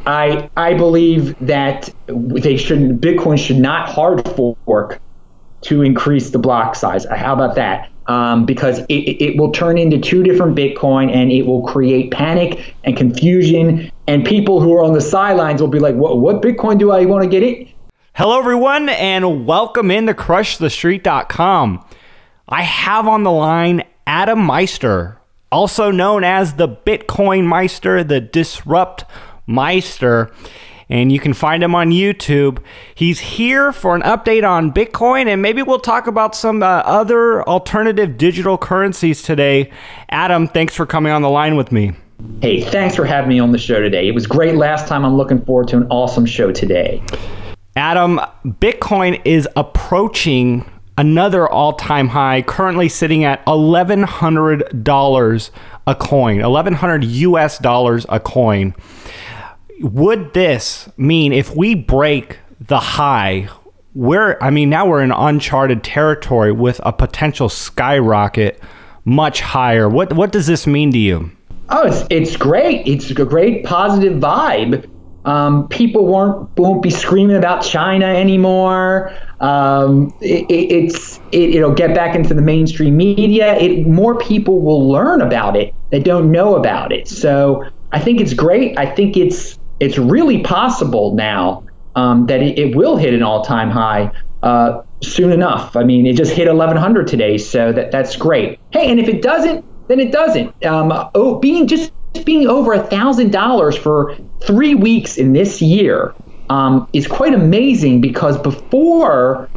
I believe that Bitcoin should not hard fork to increase the block size. How about that? Because it will turn into two different Bitcoin, and it will create panic and confusion, and people who are on the sidelines will be like, what Bitcoin do I want to get it? Hello everyone, and welcome in to crushthestreet.com. I have on the line Adam Meister, also known as the Bitcoin Meister, the Disrupt Meister, and you can find him on YouTube. He's here for an update on Bitcoin, and maybe we'll talk about some other alternative digital currencies today. Adam, thanks for coming on the line with me. Hey, thanks for having me on the show today. It was great last time. I'm looking forward to an awesome show today. Adam, Bitcoin is approaching another all-time high, currently sitting at $1,100 a coin, $1,100 US dollars a coin. Would this mean if we break the high, now we're in uncharted territory with a potential skyrocket much higher? What does this mean to you? Oh, it's great. It's a great positive vibe. People won't be screaming about China anymore. It'll get back into the mainstream media. More people will learn about it that don't know about it. So I think it's great. I think it's really possible now that it will hit an all-time high soon enough. I mean, it just hit 1,100 today, so that's great. Hey, and if it doesn't, then it doesn't. Being over $1,000 for 3 weeks in this year is quite amazing, because before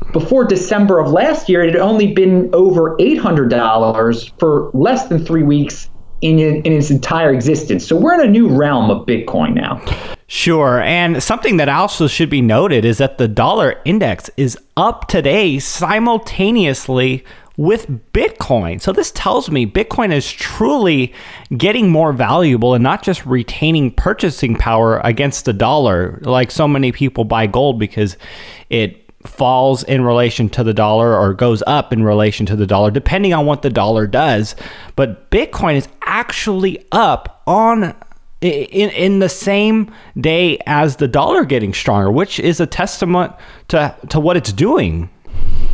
December of last year, it had only been over $800 for less than 3 weeks in its entire existence. So we're in a new realm of Bitcoin now. Sure. And something that also should be noted is that the dollar index is up today simultaneously with Bitcoin. So this tells me Bitcoin is truly getting more valuable and not just retaining purchasing power against the dollar, like so many people buy gold because it falls in relation to the dollar or goes up in relation to the dollar, depending on what the dollar does. But Bitcoin is actually up in the same day as the dollar getting stronger, which is a testament to what it's doing.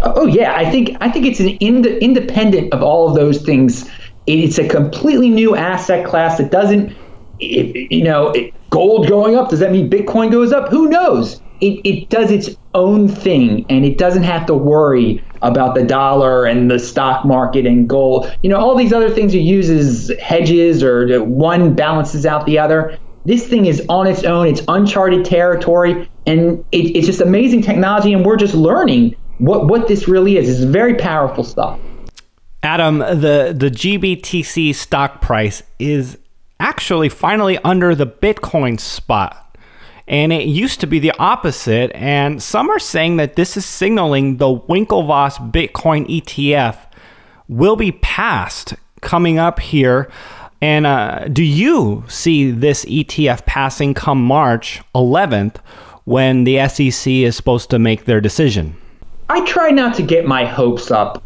Oh yeah, I think it's an independent of all of those things. It's a completely new asset class that doesn't, gold going up, does that mean Bitcoin goes up? Who knows? It does its own thing, and it doesn't have to worry about the dollar and the stock market and gold. All these other things you use as hedges, or one balances out the other. This thing is on its own. It's uncharted territory, and it's just amazing technology, and we're just learning what this really is. It's very powerful stuff. Adam, the GBTC stock price is actually finally under the Bitcoin spot. And it used to be the opposite. And some are saying that this is signaling the Winklevoss Bitcoin ETF will be passed coming up here. And do you see this ETF passing come March 11th when the SEC is supposed to make their decision? I try not to get my hopes up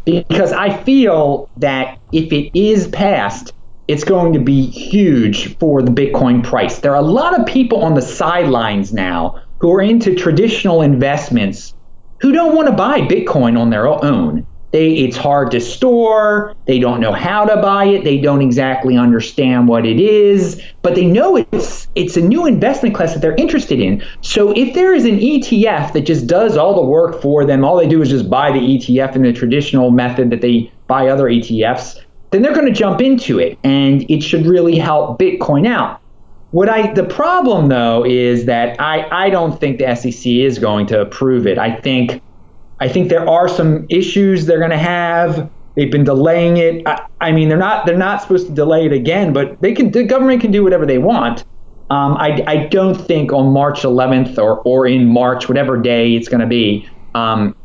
because I feel that if it is passed, it's going to be huge for the Bitcoin price. There are a lot of people on the sidelines now who are into traditional investments who don't want to buy Bitcoin on their own. It's hard to store. They don't know how to buy it. They don't exactly understand what it is, but they know it's a new investment class that they're interested in. So if there is an ETF that just does all the work for them, all they do is just buy the ETF in the traditional method that they buy other ETFs, then they're going to jump into it, and it should really help Bitcoin out. The problem though is that I don't think the SEC is going to approve it. I think there are some issues they're going to have. They've been delaying it. I mean, they're not supposed to delay it again, but the government can do whatever they want. I don't think on March 11th or in March, whatever day it's going to be,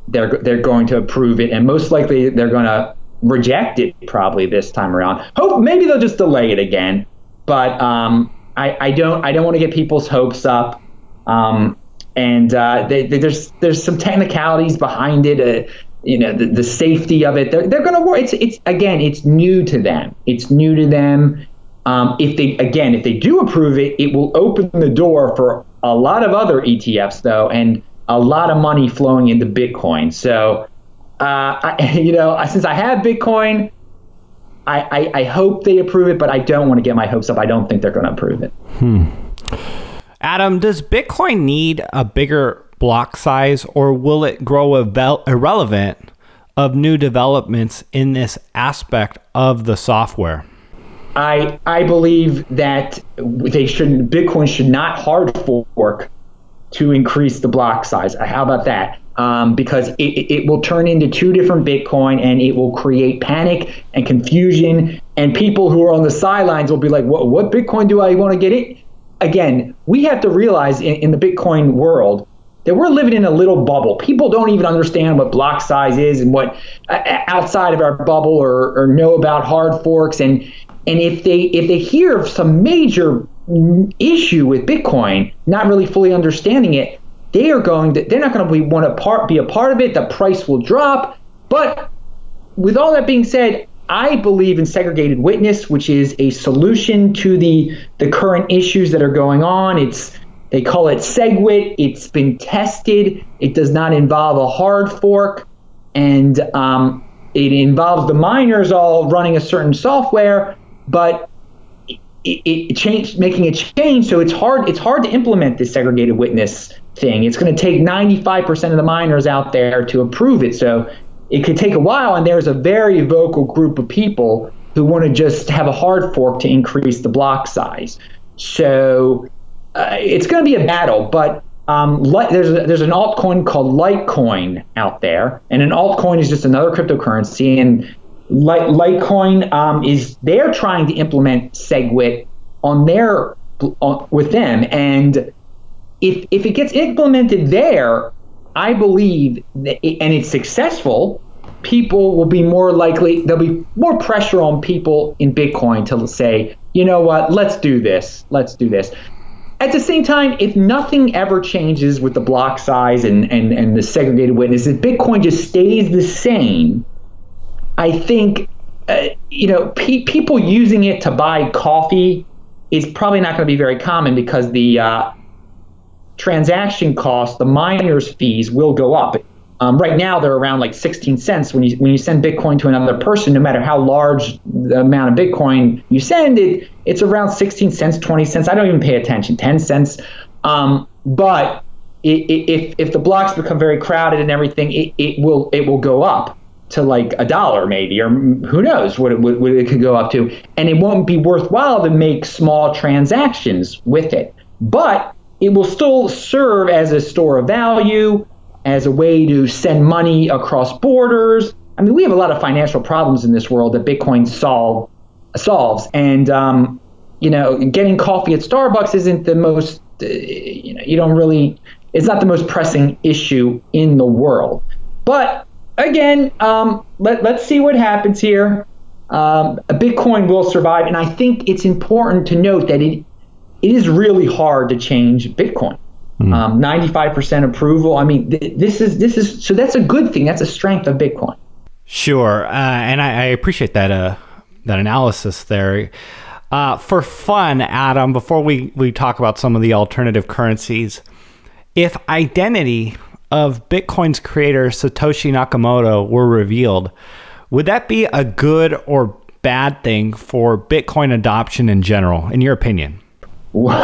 they're going to approve it, and most likely they're going to reject it probably this time around. Maybe they'll just delay it again, but I don't want to get people's hopes up. There's some technicalities behind it. The safety of it. They're going to work. It's new to them. It's new to them. If they do approve it, it will open the door for a lot of other ETFs, though, and a lot of money flowing into Bitcoin. So, since I have Bitcoin, I hope they approve it, but I don't want to get my hopes up. I don't think they're going to approve it. Adam, does Bitcoin need a bigger block size, or will it grow irrelevant of new developments in this aspect of the software? I believe that Bitcoin should not hard fork to increase the block size. How about that? Because it will turn into two different Bitcoin, and it will create panic and confusion, and people who are on the sidelines will be like, what Bitcoin do I want to get in? Again, we have to realize in the Bitcoin world that we're living in a little bubble. People don't even understand what block size is and what outside of our bubble or know about hard forks. And if they hear of some major issue with Bitcoin, not really fully understanding it, they're not going to want to be a part of it. The price will drop. But with all that being said, I believe in segregated witness, which is a solution to the current issues that are going on. They call it SegWit. It's been tested. It does not involve a hard fork, and it involves the miners all running a certain software, but making a change. So it's hard to implement this segregated witness thing. It's going to take 95% of the miners out there to approve it. So it could take a while, and there's a very vocal group of people who want to just have a hard fork to increase the block size. So it's going to be a battle, but there's an altcoin called Litecoin out there, and an altcoin is just another cryptocurrency, and Litecoin they're trying to implement SegWit with them, and if it gets implemented there, I believe that and it's successful, people will be more likely, there'll be more pressure on people in Bitcoin to say, you know what, let's do this. At the same time, if nothing ever changes with the block size and the segregated witness, if Bitcoin just stays the same, I think, people using it to buy coffee is probably not going to be very common, because the transaction costs, the miners' fees will go up. Right now, they're around like 16 cents. When you send Bitcoin to another person, no matter how large the amount of Bitcoin you send, it's around 16 cents, 20 cents. I don't even pay attention, 10 cents. But if the blocks become very crowded and everything, it will go up to like $1 maybe, or who knows what it could go up to. And it won't be worthwhile to make small transactions with it. But it will still serve as a store of value, as a way to send money across borders. I mean, we have a lot of financial problems in this world that Bitcoin solves. And, getting coffee at Starbucks isn't the most, it's not the most pressing issue in the world. But again, let's see what happens here. Bitcoin will survive. And I think it's important to note that it is really hard to change Bitcoin. 95% approval. I mean, this is so that's a good thing. That's a strength of Bitcoin. Sure, and I appreciate that analysis there. For fun, Adam, before we talk about some of the alternative currencies, if identity of Bitcoin's creator Satoshi Nakamoto were revealed, would that be a good or bad thing for Bitcoin adoption in general, in your opinion? Well,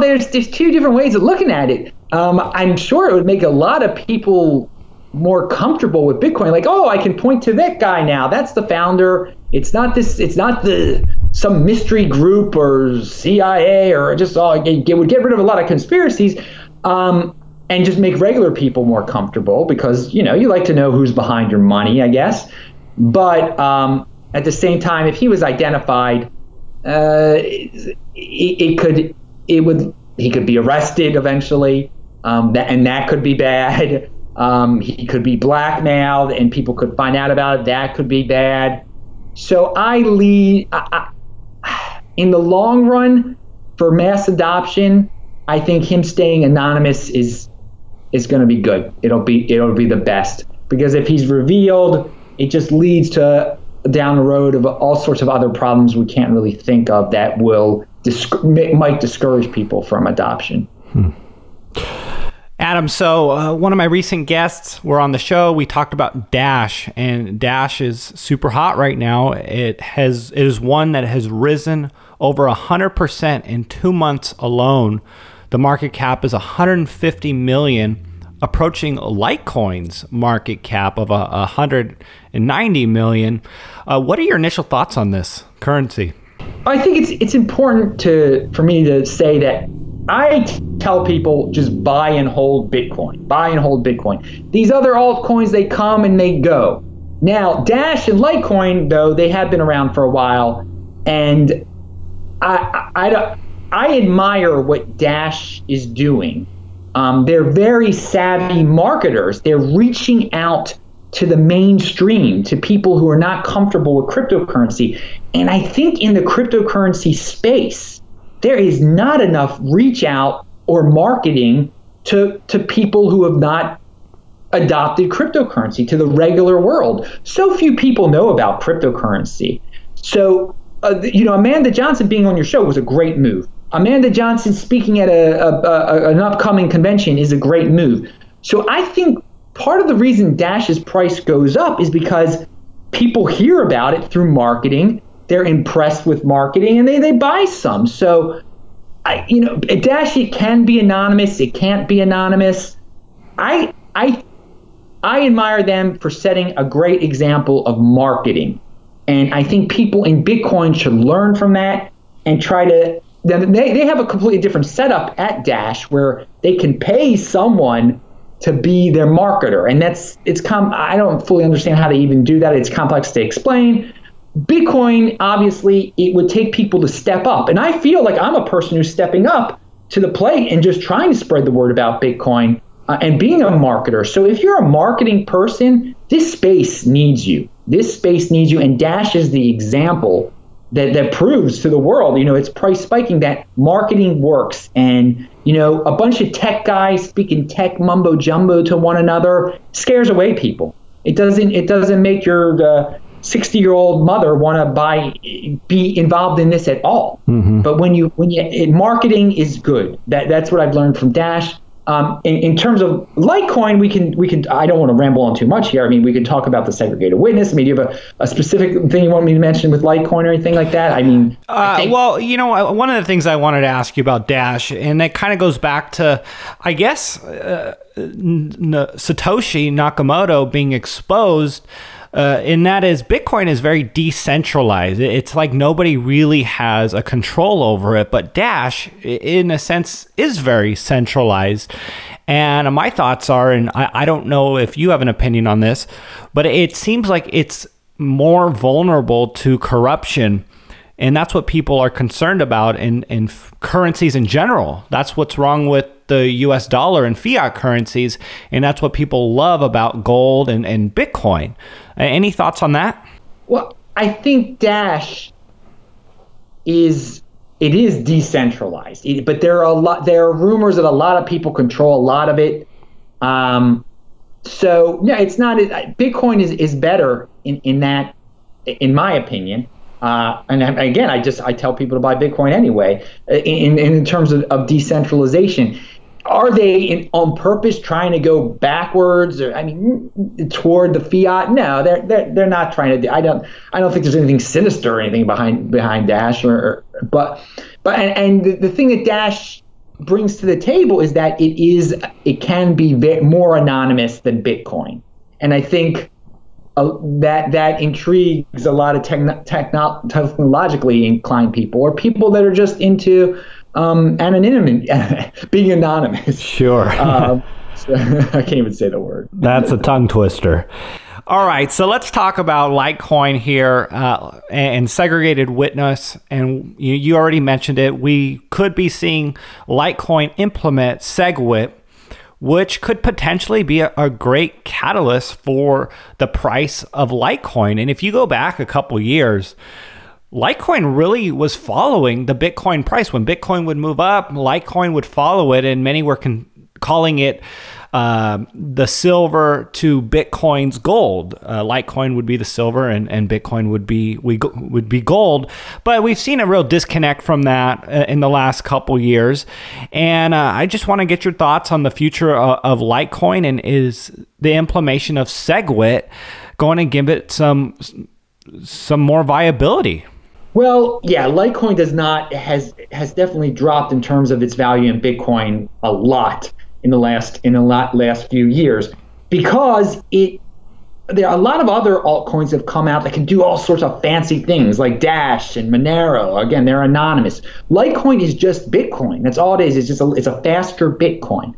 there's two different ways of looking at it. I'm sure it would make a lot of people more comfortable with Bitcoin. Like, oh, I can point to that guy now. That's the founder. It's not some mystery group or CIA or just it would get rid of a lot of conspiracies, and just make regular people more comfortable, because you like to know who's behind your money, I guess. But at the same time, if he was identified, he could be arrested eventually, that could be bad. He could be blackmailed and people could find out about it. That could be bad. So in the long run, for mass adoption, I think him staying anonymous is going to be good. It'll be the best, because if he's revealed, it just leads to down the road of all sorts of other problems we can't really think of that might discourage people from adoption. Adam, so one of my recent guests were on the show. We talked about Dash, and Dash is super hot right now. It is one that has risen over 100% in 2 months alone. The market cap is 150 million, approaching Litecoin's market cap of 190 million. What are your initial thoughts on this currency? I think it's important for me to say that I tell people just buy and hold Bitcoin. Buy and hold Bitcoin. These other altcoins, they come and they go. Now, Dash and Litecoin, though, they have been around for a while, and I admire what Dash is doing. They're very savvy marketers. They're reaching out to the mainstream, to people who are not comfortable with cryptocurrency. And I think in the cryptocurrency space, there is not enough reach out or marketing to people who have not adopted cryptocurrency, to the regular world. So few people know about cryptocurrency. So, Amanda Johnson being on your show was a great move. Amanda Johnson speaking at an upcoming convention is a great move. So I think part of the reason Dash's price goes up is because people hear about it through marketing. They're impressed with marketing and they buy some. So, Dash, it can be anonymous. It can't be anonymous. I admire them for setting a great example of marketing. And I think people in Bitcoin should learn from that and try to. They have a completely different setup at Dash where they can pay someone to be their marketer. And I don't fully understand how they even do that. It's complex to explain. Bitcoin, obviously, it would take people to step up. And I feel like I'm a person who's stepping up to the plate and just trying to spread the word about Bitcoin and being a marketer. So if you're a marketing person, this space needs you. This space needs you. And Dash is the example that proves to the world, it's price spiking, that marketing works. And, a bunch of tech guys speaking tech mumbo jumbo to one another scares away people. It doesn't make your 60-year-old mother want to be involved in this at all. Mm-hmm. But when marketing is good. That's what I've learned from Dash. In terms of Litecoin, we can. I don't want to ramble on too much here. I mean, we could talk about the segregated witness. I mean, do you have a specific thing you want me to mention with Litecoin or anything like that? I mean, one of the things I wanted to ask you about Dash, and that kind of goes back to, I guess, Satoshi Nakamoto being exposed. And that is, Bitcoin is very decentralized. It's like nobody really has a control over it, but Dash, in a sense, is very centralized. And my thoughts are, and I don't know if you have an opinion on this, but it seems like it's more vulnerable to corruption. And that's what people are concerned about in currencies in general. That's what's wrong with the US dollar and fiat currencies. And that's what people love about gold and Bitcoin. Any thoughts on that? Well, I think Dash is decentralized, but there are rumors that a lot of people control a lot of it. So yeah, it's not. Bitcoin is better in that, in my opinion. And again, I tell people to buy Bitcoin anyway. In terms of decentralization, are they on purpose trying to go backwards, or toward the fiat? No, they're not trying to. I don't think there's anything sinister or anything behind Dash. But the thing that Dash brings to the table is that it can be more anonymous than Bitcoin, and I think that intrigues a lot of technologically inclined people, or people that are just into anonymity, being anonymous. Sure. I can't even say the word. That's a tongue twister. All right, so let's talk about Litecoin here and segregated witness. And you already mentioned it. We could be seeing Litecoin implement SegWit, which could potentially be a great catalyst for the price of Litecoin. And if you go back a couple years, Litecoin really was following the Bitcoin price. When Bitcoin would move up, Litecoin would follow it, and many were calling it the silver to Bitcoin's gold. Litecoin would be the silver, and Bitcoin would be gold. But we've seen a real disconnect from that in the last couple years. And I just want to get your thoughts on the future of Litecoin, and is the implementation of SegWit going to give it some more viability? Well, yeah, Litecoin has definitely dropped in terms of its value in Bitcoin a lot in the last few years, because there are a lot of other altcoins that have come out that can do all sorts of fancy things, like Dash and Monero. Again, they're anonymous. Litecoin is just Bitcoin. That's all it is. It's a faster Bitcoin.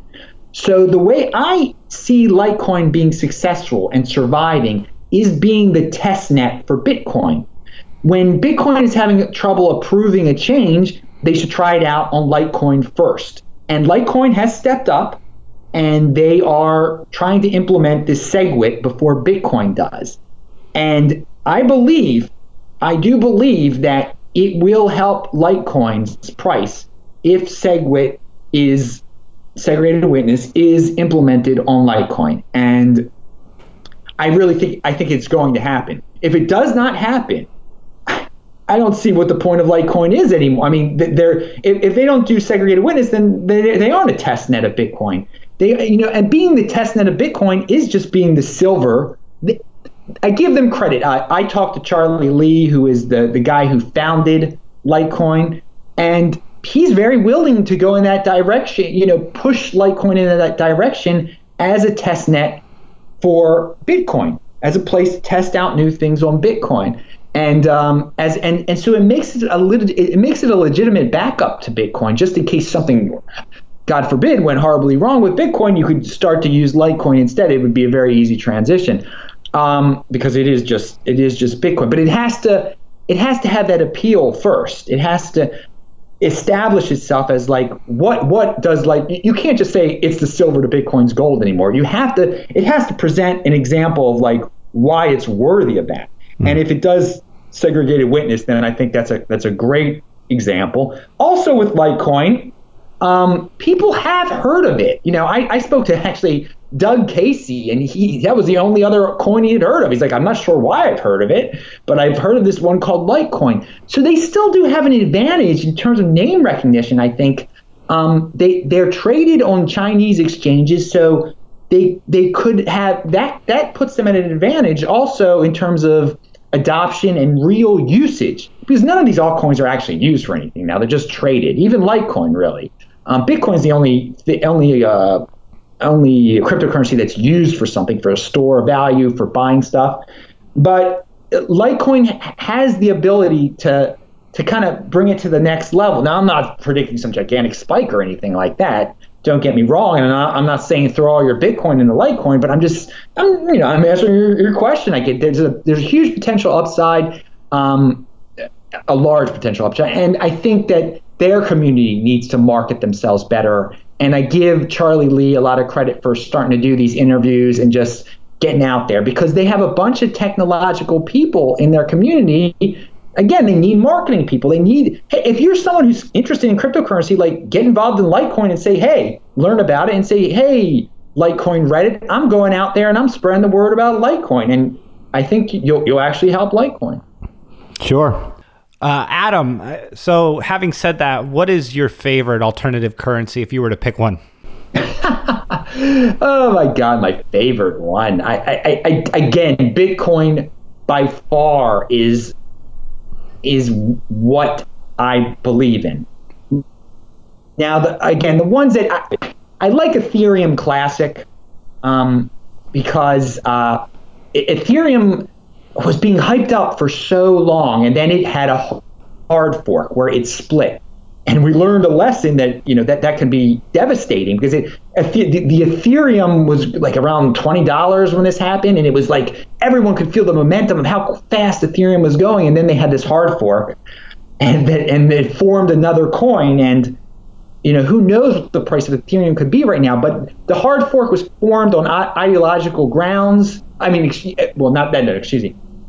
So the way I see Litecoin being successful and surviving is being the test net for Bitcoin. When Bitcoin is having trouble approving a change, they should try it out on Litecoin first. And Litecoin has stepped up, and they are trying to implement this SegWit before Bitcoin does. And I do believe that it will help Litecoin's price if SegWit segregated witness is implemented on Litecoin. And I think it's going to happen. If it does not happen, I don't see what the point of Litecoin is anymore. I mean, if they don't do segregated witness, then they aren't a test net of Bitcoin. And being the test net of Bitcoin is just being the silver. I give them credit. I talked to Charlie Lee, who is the guy who founded Litecoin, and he's very willing to go in that direction. Push Litecoin in that direction as a test net for Bitcoin, as a place to test out new things on Bitcoin. And so it makes it a legitimate backup to Bitcoin, just in case something, God forbid, went horribly wrong with Bitcoin. You could start to use Litecoin instead. It would be a very easy transition, because it is just Bitcoin. But it has to have that appeal first. It has to establish itself as what does you can't just say it's the silver to Bitcoin's gold anymore. It has to present an example of why it's worthy of that. And if it does segregated witness, then I think that's a great example. Also with Litecoin, people have heard of it. I spoke to actually Doug Casey, and that was the only other coin he had heard of. He's like, I'm not sure why I've heard of it, but I've heard of this one called Litecoin. So they still do have an advantage in terms of name recognition, I think. They're traded on Chinese exchanges, so they could have that puts them at an advantage also in terms of adoption and real usage, because none of these altcoins are actually used for anything now. They're just traded. Even Litecoin, really. Bitcoin's the only cryptocurrency that's used for something, for a store of value, for buying stuff. But Litecoin has the ability to kind of bring it to the next level. Now, I'm not predicting some gigantic spike or anything like that. Don't get me wrong, and I'm not saying throw all your Bitcoin into Litecoin, but I'm answering your question. There's a huge potential upside, a large potential upside, and I think that their community needs to market themselves better. And I give Charlie Lee a lot of credit for starting to do these interviews and just getting out there, because they have a bunch of technological people in their community. Again, they need marketing people. Hey, if you're someone who's interested in cryptocurrency, get involved in Litecoin and say, hey, learn about it and say, hey, Litecoin Reddit, I'm going out there and I'm spreading the word about Litecoin. And I think you'll actually help Litecoin. Sure. Adam, so having said that, what is your favorite alternative currency if you were to pick one? Oh my God, my favorite one. Again, Bitcoin by far is what I believe in. Now, the ones that I like, Ethereum Classic, because Ethereum was being hyped up for so long, and then it had a hard fork where it split. And we learned a lesson that that can be devastating, because the Ethereum was around $20 when this happened, and it was everyone could feel the momentum of how fast Ethereum was going. And then they had this hard fork, and it formed another coin, and who knows what the price of Ethereum could be right now. But the hard fork was formed on ideological grounds.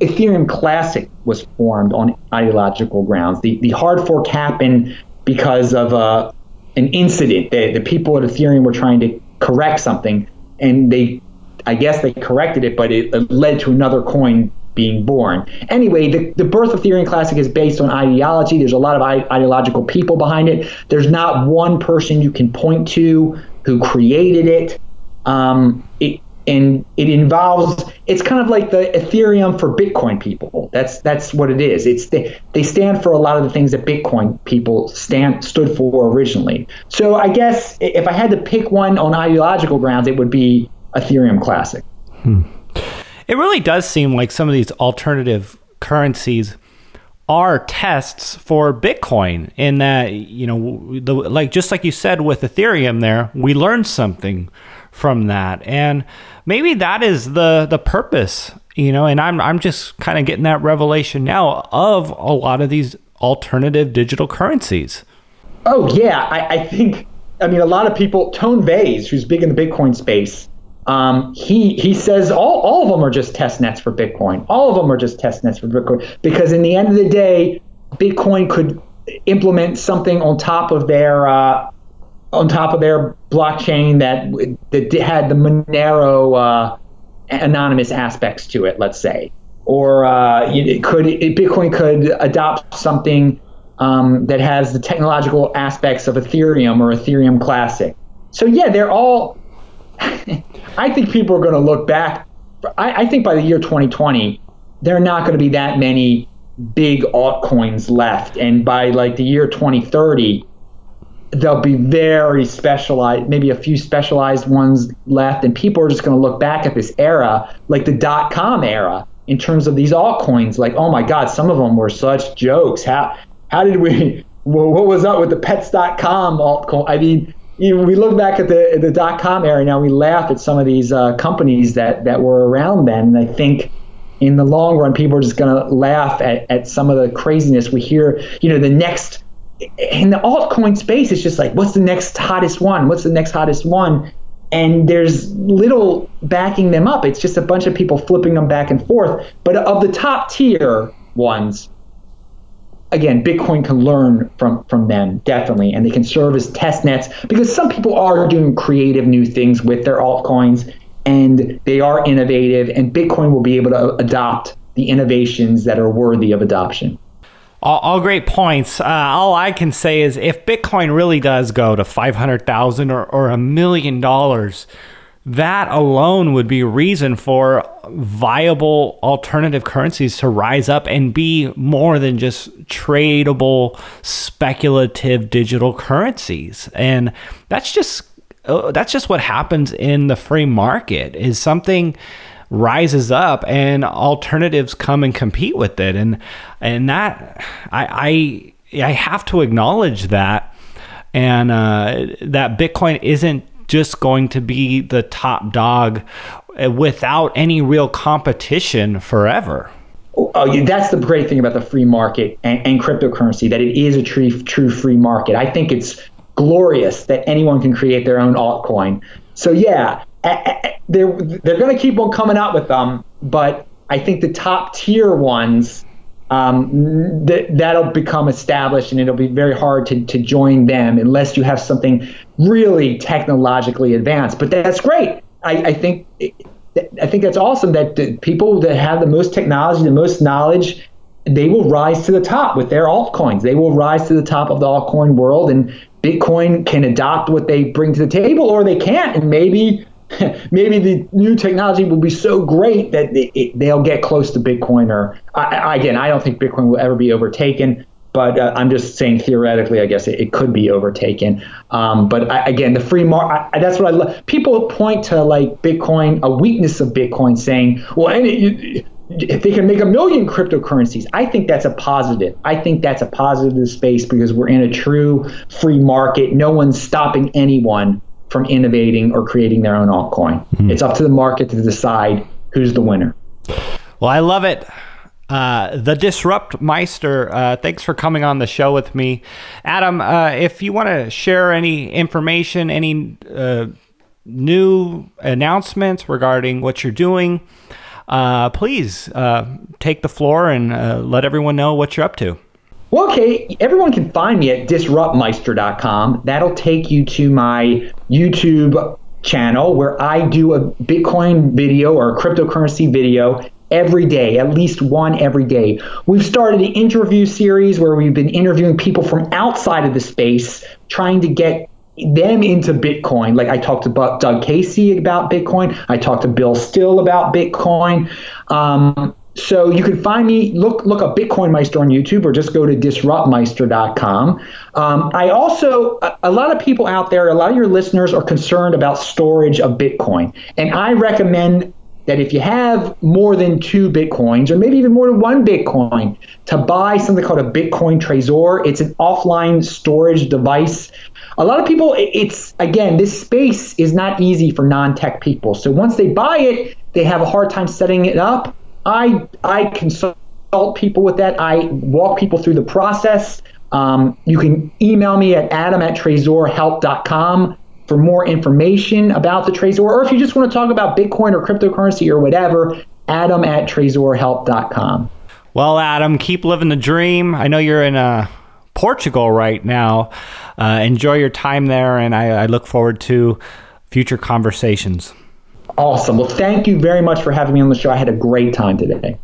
Ethereum Classic was formed on ideological grounds. The hard fork happened because of an incident. The people at Ethereum were trying to correct something and I guess they corrected it, but it led to another coin being born. Anyway, the birth of Ethereum Classic is based on ideology. There's a lot of ideological people behind it. There's not one person you can point to who created it. It involves, it's kind of like the Ethereum for Bitcoin people. That's what it is. They stand for a lot of the things that Bitcoin people stood for originally. So I guess if I had to pick one on ideological grounds, it would be Ethereum Classic. It really does seem like some of these alternative currencies are tests for Bitcoin, in that, just like you said with Ethereum there, we learned something from that. And maybe that is the purpose, and I'm just kind of getting that revelation now of a lot of these alternative digital currencies. Oh, yeah. I think, a lot of people, Tone Vays, who's big in the Bitcoin space, he says all of them are just test nets for Bitcoin. All of them are just test nets for Bitcoin, because in the end of the day, Bitcoin could implement something on top of their blockchain that had the Monero anonymous aspects to it, let's say, or Bitcoin could adopt something that has the technological aspects of Ethereum or Ethereum Classic. So yeah, they're all. I think people are going to look back. I think by the year 2020, there are not going to be that many big altcoins left, and by like the year 2030, there'll be very specialized, maybe a few specialized ones left, and people are just going to look back at this era, like the .com era, in terms of these altcoins. Like, oh my God, some of them were such jokes. How did we? What was up with the Pets.com altcoin? We look back at the .com era now, we laugh at some of these companies that were around then, and I think in the long run, people are just going to laugh at some of the craziness we hear. The next, in the altcoin space, it's just like, what's the next hottest one? What's the next hottest one? And there's little backing them up. It's just a bunch of people flipping them back and forth. But of the top tier ones, again, Bitcoin can learn from them, definitely, and they can serve as test nets, because some people are doing creative new things with their altcoins, and they are innovative, and Bitcoin will be able to adopt the innovations that are worthy of adoption. All great points. All I can say is, if Bitcoin really does go to $500,000 or $1 million, that alone would be reason for viable alternative currencies to rise up and be more than just tradable, speculative digital currencies. And that's just what happens in the free market, is something rises up and alternatives come and compete with it. And that I have to acknowledge that, and that Bitcoin isn't just going to be the top dog without any real competition forever. Oh, that's the great thing about the free market and cryptocurrency, that it is a true free market. I think it's glorious that anyone can create their own altcoin. So yeah, they're going to keep on coming out with them, but I think the top tier ones, that'll become established, and it'll be very hard to join them unless you have something really technologically advanced. But that's great. I think that's awesome that the people that have the most technology, the most knowledge, they will rise to the top with their altcoins. They will rise to the top of the altcoin world, and Bitcoin can adopt what they bring to the table, or they can't, and maybe the new technology will be so great that they'll get close to Bitcoin. Or again, I don't think Bitcoin will ever be overtaken, but I'm just saying theoretically, I guess it could be overtaken. But again, the free market, that's what I love. People point to like Bitcoin, a weakness of Bitcoin, saying, well, if they can make 1 million cryptocurrencies, I think that's a positive. I think that's a positive space, because we're in a true free market. No one's stopping anyone from innovating or creating their own altcoin. It's up to the market to decide who's the winner. Well, I love it. The Disrupt Meister, thanks for coming on the show with me. Adam, if you want to share any information, any new announcements regarding what you're doing, please take the floor and let everyone know what you're up to. Well, okay, everyone can find me at disruptmeister.com. That'll take you to my YouTube channel where I do a Bitcoin video or a cryptocurrency video every day, at least one every day. We've started an interview series where we've been interviewing people from outside of the space, trying to get them into Bitcoin. Like I talked to Doug Casey about Bitcoin. I talked to Bill Still about Bitcoin. So you can find me, look up Bitcoin Meister on YouTube, or just go to disruptmeister.com. I also, a lot of people out there, a lot of your listeners are concerned about storage of Bitcoin. And I recommend that if you have more than 2 Bitcoins, or maybe even more than 1 Bitcoin, to buy something called a Bitcoin Trezor. It's an offline storage device. A lot of people, again, this space is not easy for non-tech people. So once they buy it, they have a hard time setting it up. I consult people with that. I walk people through the process. You can email me at adam@trezorhelp.com for more information about the Trezor, or if you just want to talk about Bitcoin or cryptocurrency or whatever, adam@trezorhelp.com. Well, Adam, keep living the dream. I know you're in Portugal right now. Enjoy your time there, and I look forward to future conversations. Awesome. Well, thank you very much for having me on the show. I had a great time today.